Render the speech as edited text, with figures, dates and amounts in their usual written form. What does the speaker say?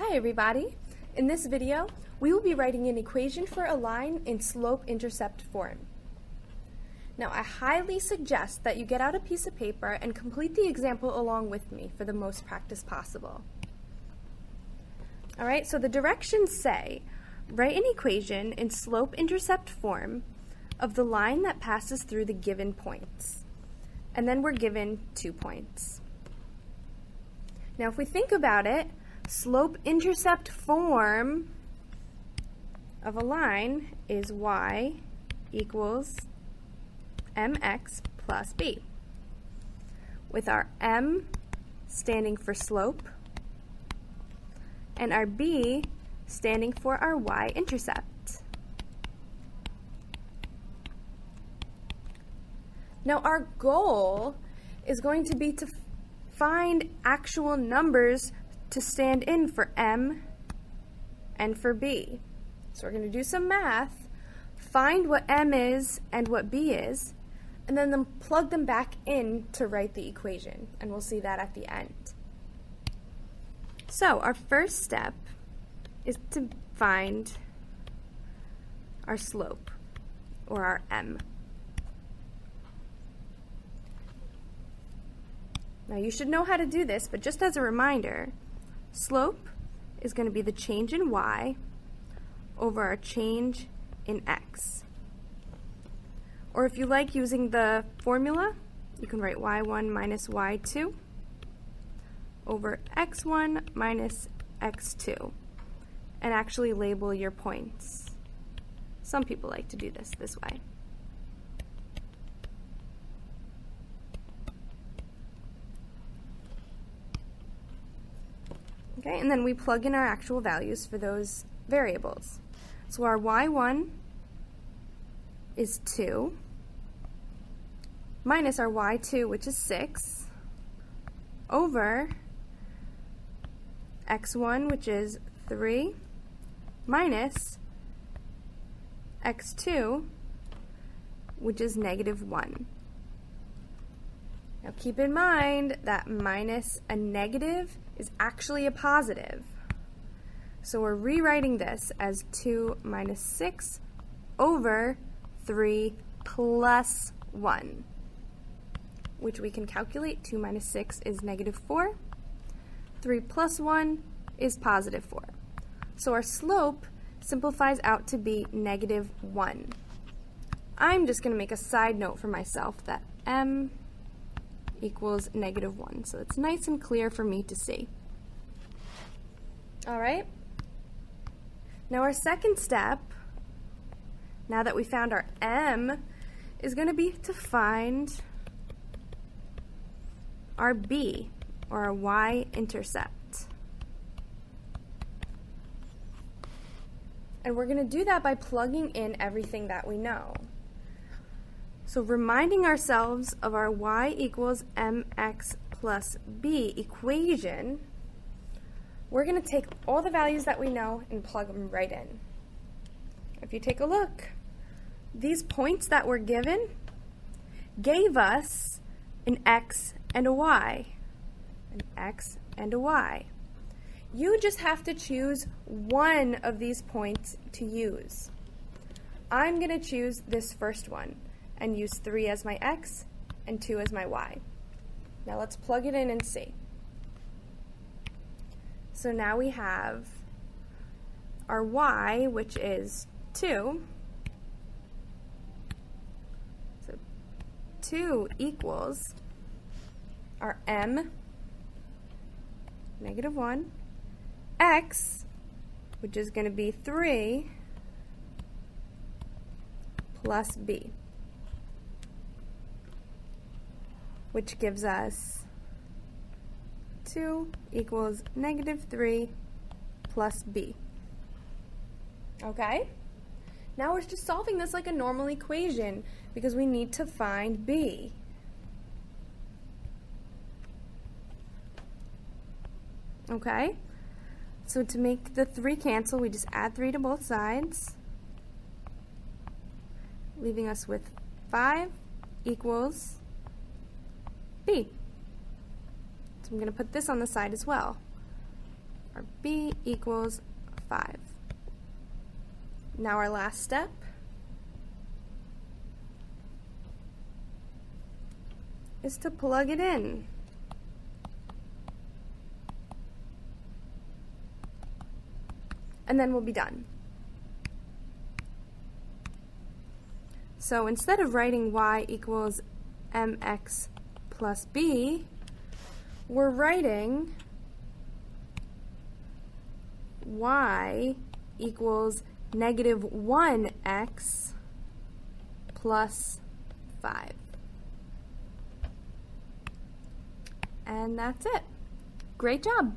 Hi everybody! In this video, we will be writing an equation for a line in slope-intercept form. Now, I highly suggest that you get out a piece of paper and complete the example along with me for the most practice possible. Alright, so the directions say, write an equation in slope-intercept form of the line that passes through the given points. And then we're given 2 points. Now, if we think about it, slope-intercept form of a line is y equals mx plus b, with our m standing for slope and our b standing for our y-intercept. Now, our goal is going to be to find actual numbers to stand in for m and for b. So we're going to do some math, find what m is and what b is, and then plug them back in to write the equation, and we'll see that at the end. So our first step is to find our slope, or our m. Now you should know how to do this, but just as a reminder, slope is going to be the change in y over our change in x. Or if you like using the formula, you can write y1 minus y2 over x1 minus x2 and actually label your points. Some people like to do this way. Okay, and then we plug in our actual values for those variables. So our y1 is 2, minus our y2, which is 6, over x1, which is 3, minus x2, which is negative 1. Now keep in mind that minus a negative is actually a positive. So we're rewriting this as 2 minus 6 over 3 plus 1, which we can calculate. 2 minus 6 is negative 4. 3 plus 1 is positive 4. So our slope simplifies out to be negative 1. I'm just going to make a side note for myself that m equals negative 1. So it's nice and clear for me to see. All right. Now our second step, now that we found our m, is going to be to find our b, or our y-intercept. And we're going to do that by plugging in everything that we know. So reminding ourselves of our y equals mx plus b equation, we're going to take all the values that we know and plug them right in. If you take a look, these points that were given gave us an x and a y. An x and a y. You just have to choose one of these points to use. I'm going to choose this first one and use 3 as my x and 2 as my y. Now let's plug it in and see. So now we have our y, which is 2. So 2 equals our m, negative 1, x, which is going to be 3, plus b, which gives us 2 equals negative 3 plus b. Okay? Now we're just solving this like a normal equation because we need to find b. Okay? So to make the 3 cancel, we just add 3 to both sides, leaving us with 5 equals b. So I'm going to put this on the side as well. our b equals 5. Now our last step is to plug it in. And then we'll be done. So instead of writing y equals mx plus b, we're writing y equals negative 1x plus 5. And that's it. Great job!